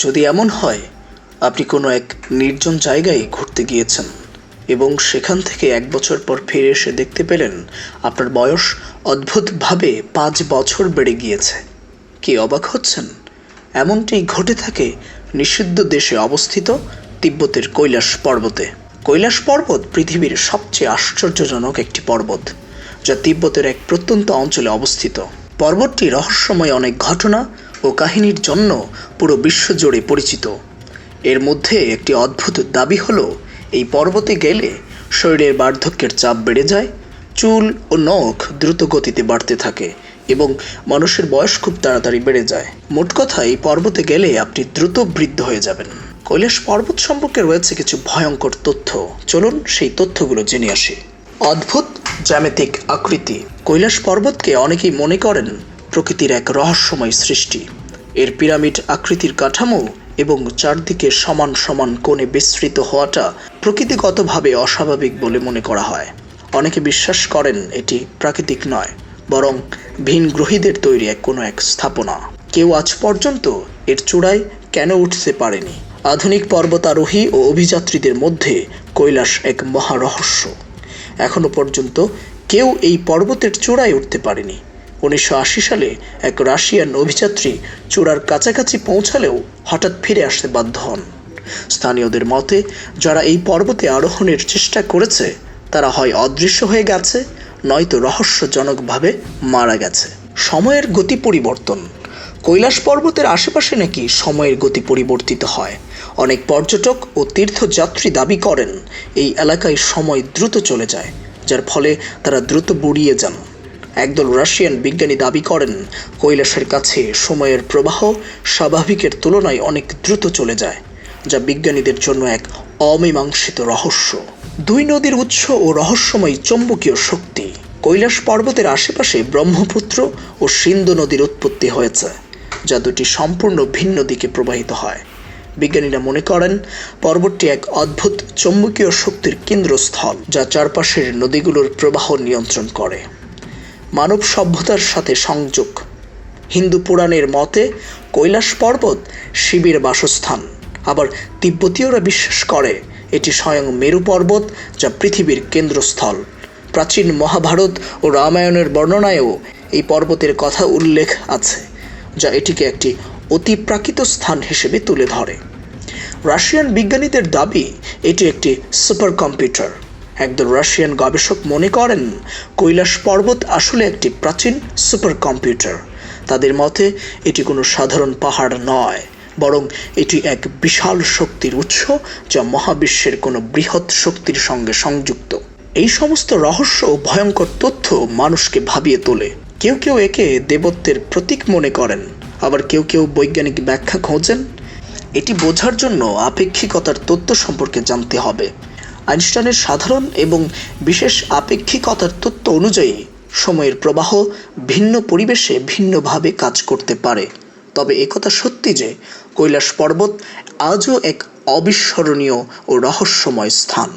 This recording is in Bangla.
যদি এমন হয় আপনি কোনো এক নির্জন জায়গায় ঘুরতে গিয়েছেন এবং সেখান থেকে 1 বছর পর ফিরে এসে দেখতে পেলেন আপনার বয়স অদ্ভুতভাবে 5 বছর বেড়ে গিয়েছে, কি অবাক হচ্ছেন? এমনটি ঘটে থাকে নিষিদ্ধ দেশে অবস্থিত তিব্বতের কৈলাস পর্বতে। কৈলাস পর্বত পৃথিবীর সবচেয়ে আশ্চর্যজনক একটি পর্বত, যা তিব্বতের এক প্রত্যন্ত অঞ্চলে অবস্থিত। পর্বতটি রহস্যময় অনেক ঘটনা ও কাহিনীর জন্য পুরো বিশ্ব জুড়ে পরিচিত। এর মধ্যে একটি অদ্ভুত দাবি হলো, এই পর্বতে গেলে শরীরের বার্ধক্যের চাপ বেড়ে যায়, চুল ও নখ দ্রুত গতিতে বাড়তে থাকে এবং মানুষের বয়স খুব তাড়াতাড়ি বেড়ে যায়। মোট কথা, এই পর্বতে গেলে আপনি দ্রুত বৃদ্ধ হয়ে যাবেন। কৈলাস পর্বত সম্পর্কে রয়েছে কিছু ভয়ঙ্কর তথ্য। চলুন সেই তথ্যগুলো জেনে আসি। অদ্ভুত জ্যামিতিক আকৃতি। কৈলাস পর্বতকে অনেকেই মনে করেন প্রকৃতির এক রহস্যময় সৃষ্টি। এর পিরামিড আকৃতির কাঠামো এবং চারদিকে সমান সমান কোণে বিস্তৃত হওয়াটা প্রকৃতিগতভাবে অস্বাভাবিক বলে মনে করা হয়। অনেকে বিশ্বাস করেন এটি প্রাকৃতিক নয়, বরং ভিনগ্রহীদের তৈরি কোনো এক স্থাপনা। কেউ আজ পর্যন্ত এর চূড়ায় কেন উঠতে পারেনি। আধুনিক পর্বতারোহী ও অভিযাত্রীদের মধ্যে কৈলাস এক মহারহস্য। এখনো পর্যন্ত কেউ এই পর্বতের চূড়ায় উঠতে পারেনি। 1980 সালে এক রাশিয়ান অভিযাত্রী চূড়ার কাছাকাছি পৌঁছালেও হঠাৎ ফিরে আসতে বাধ্য হন। স্থানীয়দের মতে, যারা এই পর্বতে আরোহণের চেষ্টা করেছে তারা হয় অদৃশ্য হয়ে গেছে, নয়তো রহস্যজনকভাবে মারা গেছে। সময়ের গতি পরিবর্তন। কৈলাস পর্বতের আশেপাশে নাকি সময়ের গতি পরিবর্তিত হয়। অনেক পর্যটক ও তীর্থযাত্রী দাবি করেন এই এলাকায় সময় দ্রুত চলে যায়, যার ফলে তারা দ্রুত বুড়িয়ে যান। একদল রাশিয়ান বিজ্ঞানী দাবি করেন কৈলাসের কাছে সময়ের প্রবাহ স্বাভাবিকের তুলনায় অনেক দ্রুত চলে যায়, যা বিজ্ঞানীদের জন্য এক অমীমাংসিত রহস্য। 2 নদীর উৎস ও রহস্যময় চৌম্বকীয় শক্তি। কৈলাস পর্বতের আশেপাশে ব্রহ্মপুত্র ও সিন্ধু নদীর উৎপত্তি হয়েছে, যা দুটি সম্পূর্ণ ভিন্ন দিকে প্রবাহিত হয়। বিজ্ঞানীরা মনে করেন পর্বতটি এক অদ্ভুত চৌম্বকীয় শক্তির কেন্দ্রস্থল, যা চারপাশের নদীগুলোর প্রবাহ নিয়ন্ত্রণ করে। মানব সভ্যতার সাথে সংযোগ। হিন্দু পুরাণের মতে কৈলাস পর্বত শিবের বাসস্থান। আবার তিব্বতীয়রা বিশ্বাস করে এটি স্বয়ং মেরু পর্বত, যা পৃথিবীর কেন্দ্রস্থল। প্রাচীন মহাভারত ও রামায়ণের বর্ণনায়ও এই পর্বতের কথা উল্লেখ আছে, যা এটিকে একটি অতিপ্রাকৃত স্থান হিসেবে তুলে ধরে। রাশিয়ান বিজ্ঞানীদের দাবি এটি একটি সুপার কম্পিউটার। একদল রাশিয়ান গবেষক মনে করেন কৈলাস পর্বত আসলে একটি প্রাচীন সুপার কম্পিউটার। তাদের মতে এটি কোনো সাধারণ পাহাড় নয়, বরং এটি এক বিশাল শক্তির উৎস, যা মহাবিশ্বের কোনো বৃহৎ শক্তির সঙ্গে সংযুক্ত। এই সমস্ত রহস্য ও ভয়ঙ্কর তথ্য মানুষকে ভাবিয়ে তোলে। কেউ কেউ একে দেবত্বের প্রতীক মনে করেন, আবার কেউ কেউ বৈজ্ঞানিক ব্যাখ্যা খোঁজেন। এটি বোঝার জন্য আপেক্ষিকতার তত্ত্ব সম্পর্কে জানতে হবে। আইনস্টাইনের সাধারণ এবং বিশেষ আপেক্ষিকতার তত্ত্ব অনুযায়ী সময়ের প্রবাহ ভিন্ন পরিবেশে ভিন্নভাবে কাজ করতে পারে। তবে একথা সত্যি যে কৈলাস পর্বত আজও এক অবিস্মরণীয় ও রহস্যময় স্থান।